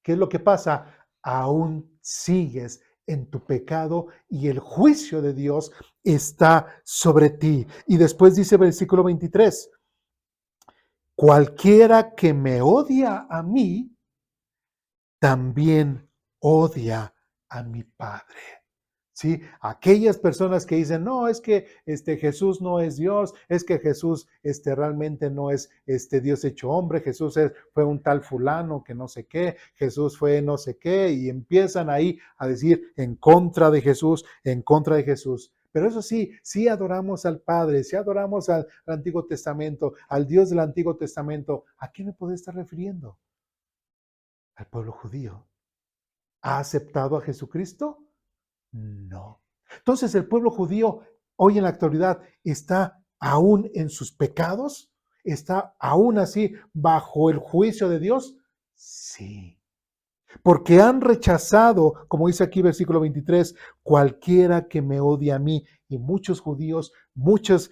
¿qué es lo que pasa? Aún sigues en tu pecado y el juicio de Dios está sobre ti. Y después dice versículo 23, cualquiera que me odia a mí, también odia a mi Padre. ¿Sí? Aquellas personas que dicen, no, es que Jesús no es Dios, es que Jesús realmente no es Dios hecho hombre, Jesús fue un tal fulano que no sé qué, Jesús fue no sé qué, y empiezan ahí a decir en contra de Jesús, en contra de Jesús. Pero eso sí, sí adoramos al Padre, sí adoramos al Antiguo Testamento, al Dios del Antiguo Testamento. ¿A quién me puede estar refiriendo? Al pueblo judío. ¿Ha aceptado a Jesucristo? No. Entonces, ¿el pueblo judío hoy en la actualidad está aún en sus pecados? ¿Está aún así bajo el juicio de Dios? Sí. Porque han rechazado, como dice aquí versículo 23, cualquiera que me odie a mí. Y muchos judíos, muchas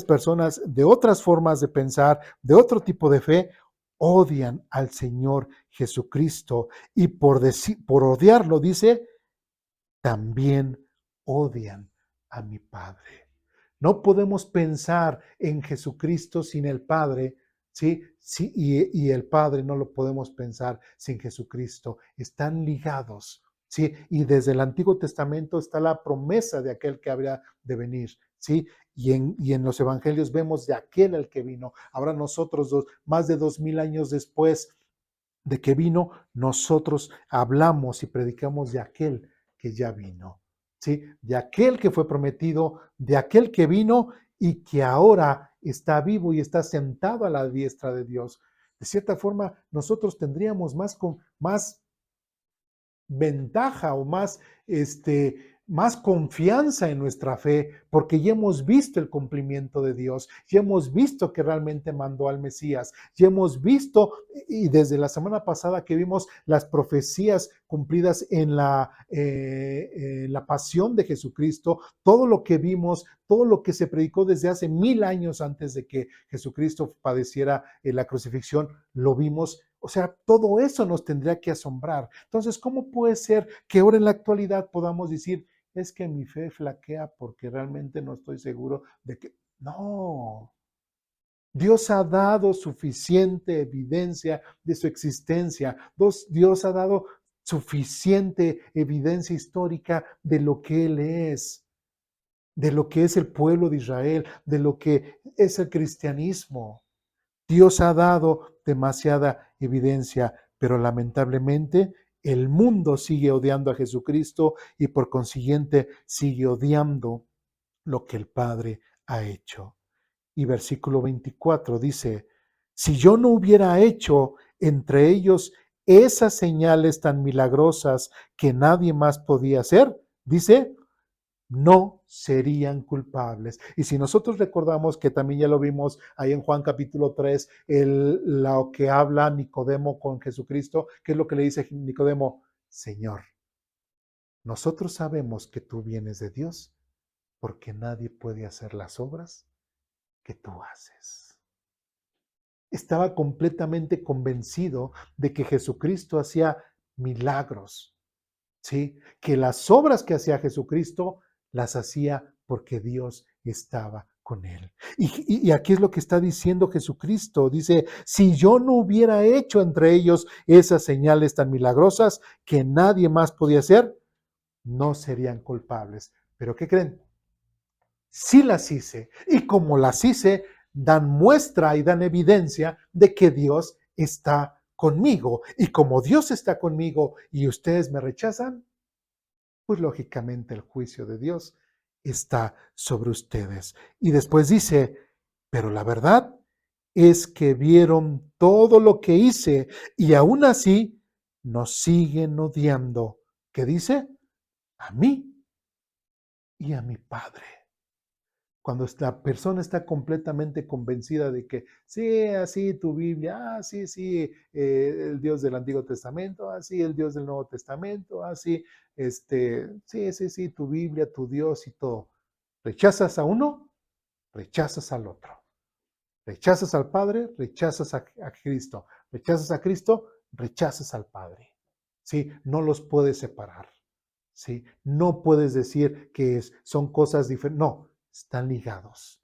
personas de otras formas de pensar, de otro tipo de fe, odian al Señor Jesucristo. Y por odiarlo, dice, también odian a mi Padre. No podemos pensar en Jesucristo sin el Padre, ¿sí? Sí, y el Padre no lo podemos pensar sin Jesucristo. Están ligados, ¿sí? Y desde el Antiguo Testamento está la promesa de aquel que habría de venir, ¿sí? Y en los evangelios vemos de aquel al que vino. Ahora nosotros, más de 2000 años después de que vino, nosotros hablamos y predicamos de aquel que ya vino, ¿sí? De aquel que fue prometido, de aquel que vino y que ahora está vivo y está sentado a la diestra de Dios. de cierta forma nosotros tendríamos más ventaja o más confianza en nuestra fe, porque ya hemos visto el cumplimiento de Dios, ya hemos visto que realmente mandó al Mesías, ya hemos visto, y desde la semana pasada que vimos las profecías cumplidas en la pasión de Jesucristo, todo lo que vimos, todo lo que se predicó desde hace 1000 años antes de que Jesucristo padeciera la crucifixión, lo vimos. O sea, todo eso nos tendría que asombrar. Entonces, ¿cómo puede ser que ahora en la actualidad podamos decir, es que mi fe flaquea porque realmente no estoy seguro de que... No, Dios ha dado suficiente evidencia de su existencia. Dios ha dado suficiente evidencia histórica de lo que Él es, de lo que es el pueblo de Israel, de lo que es el cristianismo. Dios ha dado demasiada evidencia, pero lamentablemente el mundo sigue odiando a Jesucristo y por consiguiente sigue odiando lo que el Padre ha hecho. Y versículo 24 dice, si yo no hubiera hecho entre ellos esas señales tan milagrosas que nadie más podía hacer, dice, no serían culpables. Y si nosotros recordamos que también ya lo vimos ahí en Juan capítulo 3, lo que habla Nicodemo con Jesucristo, ¿qué es lo que le dice Nicodemo? Señor, nosotros sabemos que tú vienes de Dios porque nadie puede hacer las obras que tú haces. Estaba completamente convencido de que Jesucristo hacía milagros, ¿sí? Que las obras que hacía Jesucristo las hacía porque Dios estaba con él. Y aquí es lo que está diciendo Jesucristo. Dice, si yo no hubiera hecho entre ellos esas señales tan milagrosas que nadie más podía hacer, no serían culpables. ¿Pero qué creen? Sí las hice. Y como las hice, dan muestra y dan evidencia de que Dios está conmigo. Y como Dios está conmigo y ustedes me rechazan, pues lógicamente el juicio de Dios está sobre ustedes. Y después dice, pero la verdad es que vieron todo lo que hice y aún así nos siguen odiando. ¿Qué dice? A mí y a mi Padre. Cuando la persona está completamente convencida de que, sí, así tu Biblia, sí, el Dios del Antiguo Testamento, así el Dios del Nuevo Testamento, así, sí, tu Biblia, tu Dios y todo. Rechazas a uno, rechazas al otro. Rechazas al Padre, rechazas a Cristo. Rechazas a Cristo, rechazas al Padre. ¿Sí? No los puedes separar. ¿Sí? No puedes decir que son cosas diferentes. No, están ligados.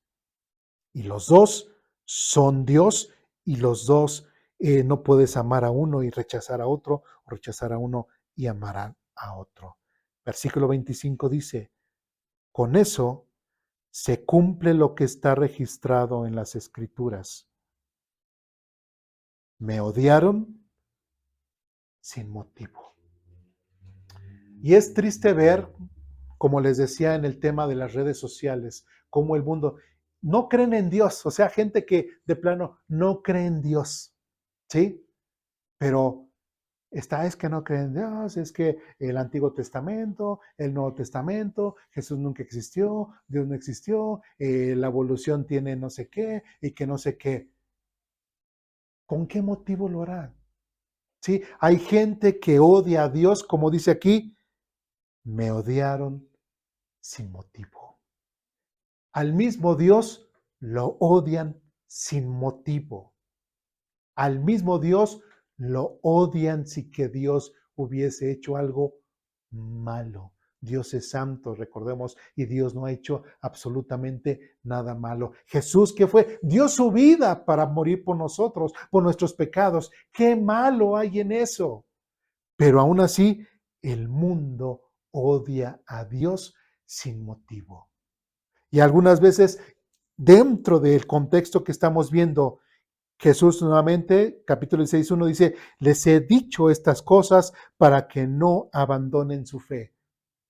Y los dos son Dios y los dos no puedes amar a uno y rechazar a otro, o rechazar a uno y amar a otro. Versículo 25 dice, con eso se cumple lo que está registrado en las Escrituras. Me odiaron sin motivo. Y es triste ver, como les decía en el tema de las redes sociales, cómo el mundo no creen en Dios, o sea, gente que de plano no cree en Dios, ¿sí? Pero es que no creen en Dios, es que el Antiguo Testamento, el Nuevo Testamento, Jesús nunca existió, Dios no existió, la evolución tiene no sé qué y que no sé qué. ¿Con qué motivo lo harán? ¿Sí? Hay gente que odia a Dios, como dice aquí, me odiaron sin motivo. Al mismo Dios lo odian sin motivo. Al mismo Dios lo odian si que Dios hubiese hecho algo malo. Dios es santo, recordemos, y Dios no ha hecho absolutamente nada malo. Jesús, ¿qué fue? Dio su vida para morir por nosotros, por nuestros pecados. ¿Qué malo hay en eso? Pero aún así, el mundo odia a Dios sin motivo. Y algunas veces, dentro del contexto que estamos viendo, Jesús nuevamente, capítulo 6:1 dice, les he dicho estas cosas para que no abandonen su fe.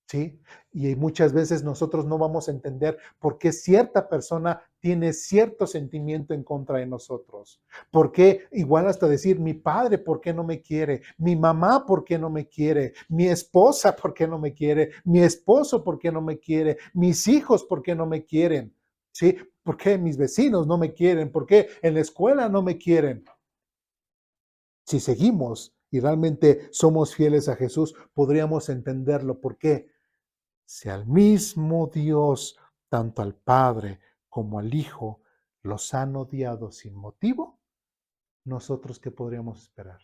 ¿sí? Y muchas veces nosotros no vamos a entender por qué cierta persona tiene cierto sentimiento en contra de nosotros. ¿Por qué? Igual hasta decir, mi padre, ¿por qué no me quiere? Mi mamá, ¿por qué no me quiere? Mi esposa, ¿por qué no me quiere? Mi esposo, ¿por qué no me quiere? Mis hijos, ¿por qué no me quieren? ¿Sí? ¿Por qué mis vecinos no me quieren? ¿Por qué en la escuela no me quieren? Si seguimos y realmente somos fieles a Jesús, podríamos entenderlo. ¿Por qué? Si al mismo Dios, tanto al Padre como al Hijo, los han odiado sin motivo, nosotros qué podríamos esperar?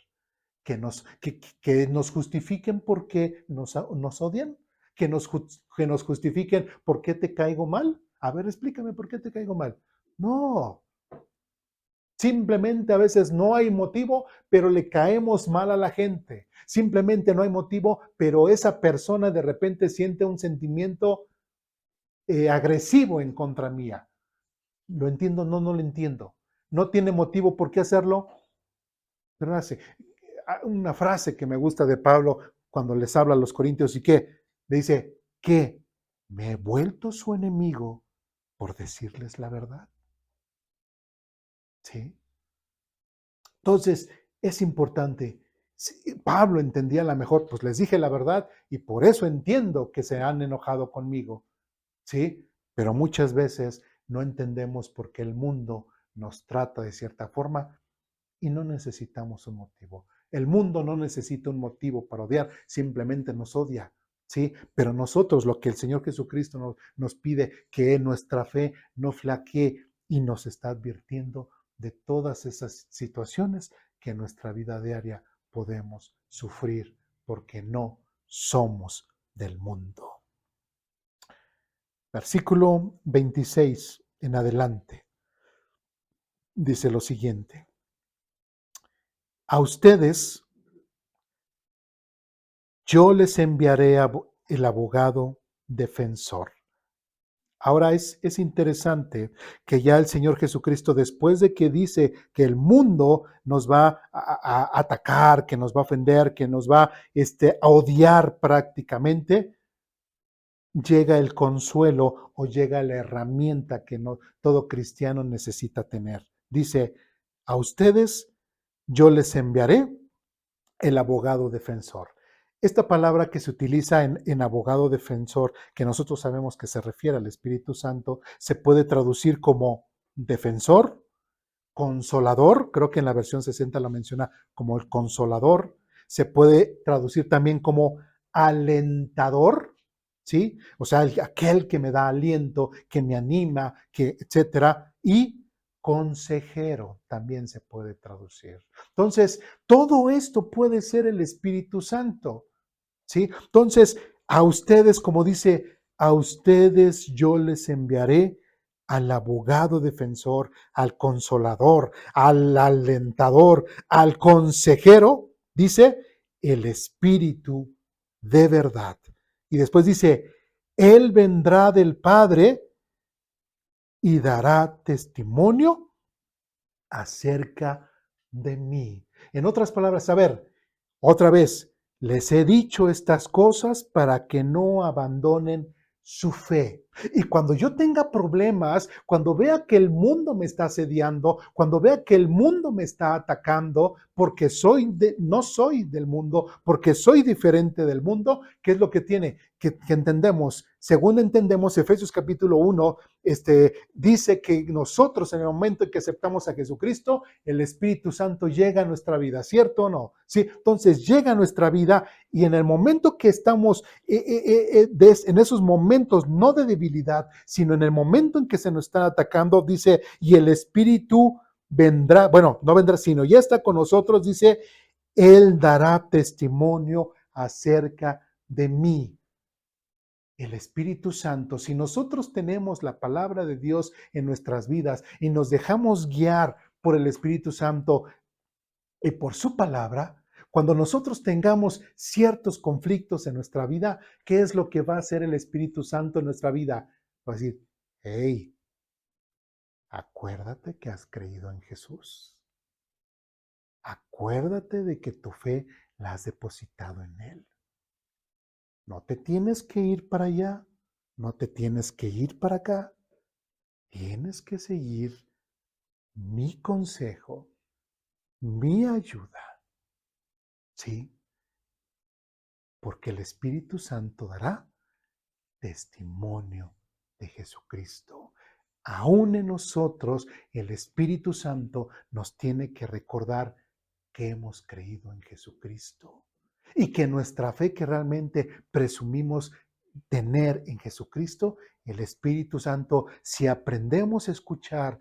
Que nos justifiquen por qué nos odian, que nos justifiquen por qué te caigo mal. A ver, explícame por qué te caigo mal. No, simplemente a veces no hay motivo, pero le caemos mal a la gente. Simplemente no hay motivo, pero esa persona de repente siente un sentimiento agresivo en contra mía. ¿Lo entiendo? No, no lo entiendo. No tiene motivo por qué hacerlo, pero hace. Una frase que me gusta de Pablo cuando les habla a los corintios y que le dice, ¿qué? ¿Me he vuelto su enemigo por decirles la verdad? ¿Sí? Entonces, es importante. Si Pablo entendía la mejor, pues les dije la verdad y por eso entiendo que se han enojado conmigo. ¿Sí? Pero muchas veces no entendemos por qué el mundo nos trata de cierta forma y no necesitamos un motivo. El mundo no necesita un motivo para odiar, simplemente nos odia, ¿sí? Pero nosotros, lo que el Señor Jesucristo nos pide, que nuestra fe no flaquee y nos está advirtiendo de todas esas situaciones que en nuestra vida diaria podemos sufrir porque no somos del mundo. Versículo 26 en adelante dice lo siguiente. A ustedes yo les enviaré el abogado defensor. Ahora es interesante que ya el Señor Jesucristo, después de que dice que el mundo nos va a atacar, que nos va a ofender, que nos va a odiar prácticamente, llega el consuelo o llega la herramienta que no, todo cristiano necesita tener. Dice, a ustedes yo les enviaré el abogado defensor. Esta palabra que se utiliza en abogado defensor, que nosotros sabemos que se refiere al Espíritu Santo, se puede traducir como defensor, consolador, creo que en la versión 60 lo menciona como el consolador, se puede traducir también como alentador, ¿sí? O sea, aquel que me da aliento, que me anima, que etcétera, y consejero también se puede traducir. Entonces, todo esto puede ser el Espíritu Santo, ¿sí? Entonces, a ustedes, como dice, a ustedes yo les enviaré al abogado defensor, al consolador, al alentador, al consejero, dice, el Espíritu de verdad. Y después dice, Él vendrá del Padre y dará testimonio acerca de mí. En otras palabras, a ver, otra vez, les he dicho estas cosas para que no abandonen su fe. Y cuando yo tenga problemas, cuando vea que el mundo me está asediando, cuando vea que el mundo me está atacando, porque no soy del mundo, porque soy diferente del mundo, ¿qué es lo que tiene? Que entendemos, según entendemos, Efesios capítulo 1, dice que nosotros en el momento en que aceptamos a Jesucristo, el Espíritu Santo llega a nuestra vida, ¿cierto o no? Sí, entonces llega a nuestra vida y en el momento que estamos en esos momentos no de debilidad, sino en el momento en que se nos están atacando, dice, y el Espíritu vendrá, bueno, no vendrá, sino ya está con nosotros, dice, Él dará testimonio acerca de mí. El Espíritu Santo, si nosotros tenemos la palabra de Dios en nuestras vidas y nos dejamos guiar por el Espíritu Santo y por su palabra, cuando nosotros tengamos ciertos conflictos en nuestra vida, ¿qué es lo que va a hacer el Espíritu Santo en nuestra vida? Va a decir, hey, acuérdate que has creído en Jesús. Acuérdate de que tu fe la has depositado en Él. No te tienes que ir para allá, no te tienes que ir para acá. Tienes que seguir mi consejo, mi ayuda, ¿sí? Porque el Espíritu Santo dará testimonio de Jesucristo. Aún en nosotros, el Espíritu Santo nos tiene que recordar que hemos creído en Jesucristo y que nuestra fe que realmente presumimos tener en Jesucristo, el Espíritu Santo, si aprendemos a escuchar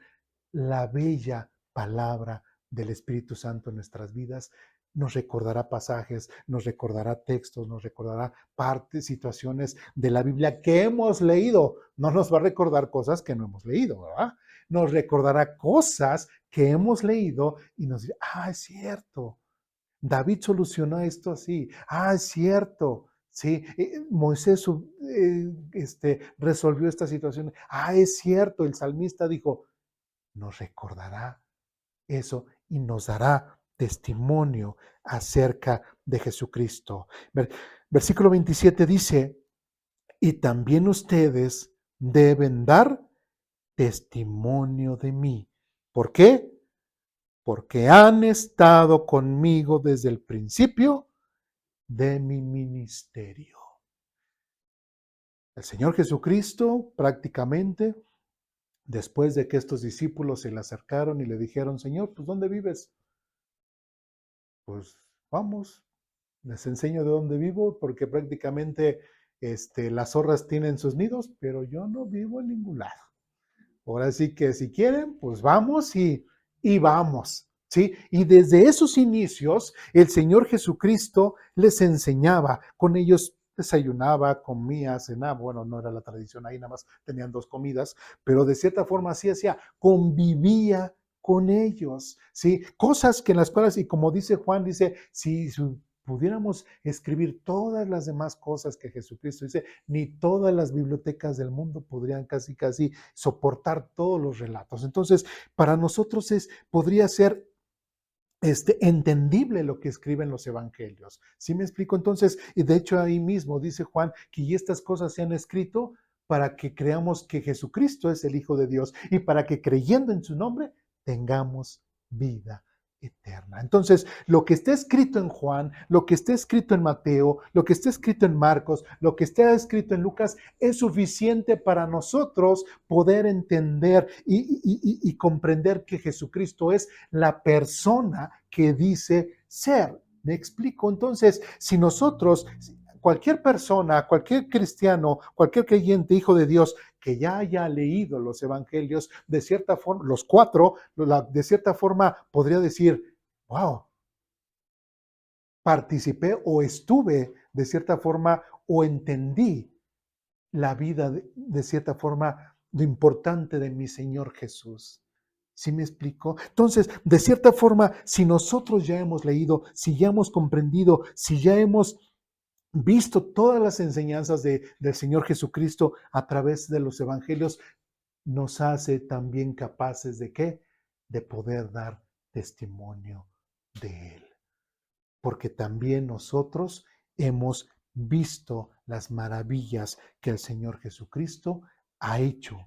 la bella palabra del Espíritu Santo en nuestras vidas, nos recordará pasajes, nos recordará textos, nos recordará partes, situaciones de la Biblia que hemos leído. No nos va a recordar cosas que no hemos leído, ¿verdad? Nos recordará cosas que hemos leído y nos dirá, es cierto, David solucionó esto así, es cierto, sí, Moisés resolvió esta situación, es cierto, el salmista dijo, nos recordará eso y nos dará testimonio acerca de Jesucristo. Versículo 27 dice, y también ustedes deben dar testimonio de mí. ¿Por qué? Porque han estado conmigo desde el principio de mi ministerio. El Señor Jesucristo prácticamente, después de que estos discípulos se le acercaron y le dijeron, Señor, pues ¿dónde vives? Pues vamos, les enseño de dónde vivo, porque prácticamente las zorras tienen sus nidos, pero yo no vivo en ningún lado. Ahora sí que si quieren, pues vamos y vamos, ¿sí? Y desde esos inicios, el Señor Jesucristo les enseñaba, con ellos desayunaba, comía, cenaba, bueno, no era la tradición ahí, nada más tenían 2 comidas, pero de cierta forma así hacía, convivía con ellos, ¿sí? Cosas que en las cuales, y como dice Juan, dice, si pudiéramos escribir todas las demás cosas que Jesucristo dice, ni todas las bibliotecas del mundo podrían casi soportar todos los relatos. Entonces, para nosotros podría ser entendible lo que escriben los evangelios. ¿Sí me explico? Entonces, y de hecho ahí mismo dice Juan que estas cosas se han escrito para que creamos que Jesucristo es el Hijo de Dios y para que creyendo en su nombre tengamos vida eterna. Entonces, lo que está escrito en Juan, lo que está escrito en Mateo, lo que está escrito en Marcos, lo que está escrito en Lucas, es suficiente para nosotros poder entender y comprender que Jesucristo es la persona que dice ser. ¿Me explico? Entonces, si nosotros, cualquier persona, cualquier cristiano, cualquier creyente, hijo de Dios, que ya haya leído los evangelios, de cierta forma, los 4, de cierta forma podría decir, wow, participé o estuve de cierta forma o entendí la vida de cierta forma lo importante de mi Señor Jesús. ¿Sí me explico? Entonces, de cierta forma, si nosotros ya hemos leído, si ya hemos comprendido, si ya hemos visto todas las enseñanzas del Señor Jesucristo a través de los evangelios, nos hace también capaces de ¿qué? De poder dar testimonio de Él. Porque también nosotros hemos visto las maravillas que el Señor Jesucristo ha hecho.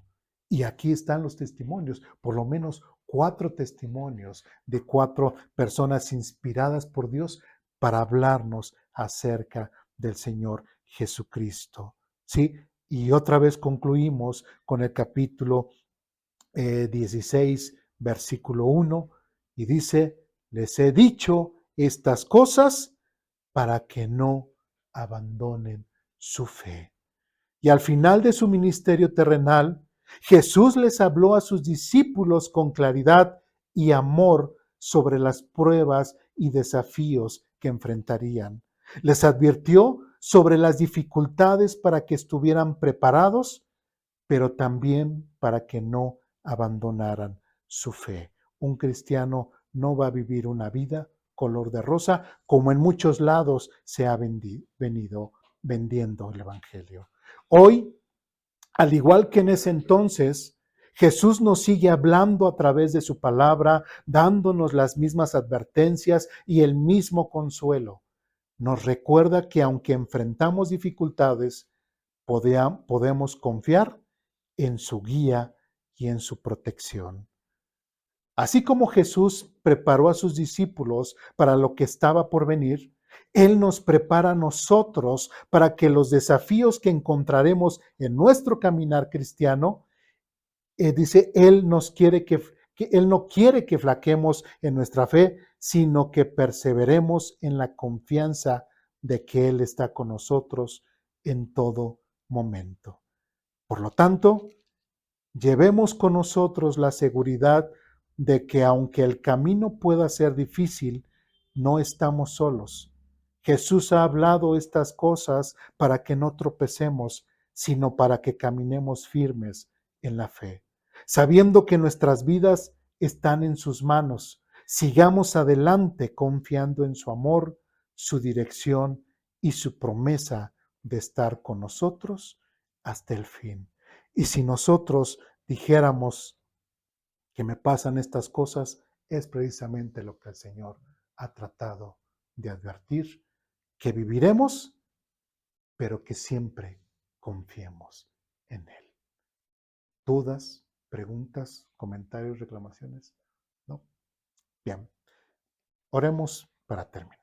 Y aquí están los testimonios, por lo menos 4 testimonios de 4 personas inspiradas por Dios para hablarnos acerca del Señor Jesucristo. ¿Sí? Y otra vez concluimos con el capítulo 16, versículo 1, y dice, les he dicho estas cosas para que no abandonen su fe. Y al final de su ministerio terrenal, Jesús les habló a sus discípulos con claridad y amor sobre las pruebas y desafíos que enfrentarían. Les advirtió sobre las dificultades para que estuvieran preparados, pero también para que no abandonaran su fe. Un cristiano no va a vivir una vida color de rosa, como en muchos lados se ha venido vendiendo el Evangelio. Hoy, al igual que en ese entonces, Jesús nos sigue hablando a través de su palabra, dándonos las mismas advertencias y el mismo consuelo. nos recuerda que aunque enfrentamos dificultades, podemos confiar en su guía y en su protección. Así como Jesús preparó a sus discípulos para lo que estaba por venir, Él nos prepara a nosotros para que los desafíos que encontraremos en nuestro caminar cristiano, dice, Él no quiere que flaquemos en nuestra fe, sino que perseveremos en la confianza de que Él está con nosotros en todo momento. Por lo tanto, llevemos con nosotros la seguridad de que aunque el camino pueda ser difícil, no estamos solos. Jesús ha hablado estas cosas para que no tropecemos, sino para que caminemos firmes en la fe. Sabiendo que nuestras vidas están en sus manos, sigamos adelante confiando en su amor, su dirección y su promesa de estar con nosotros hasta el fin. Y si nosotros dijéramos que me pasan estas cosas, es precisamente lo que el Señor ha tratado de advertir, que viviremos, pero que siempre confiemos en Él. ¿Dudas, preguntas, comentarios, reclamaciones? ¿No? Bien, oremos para terminar.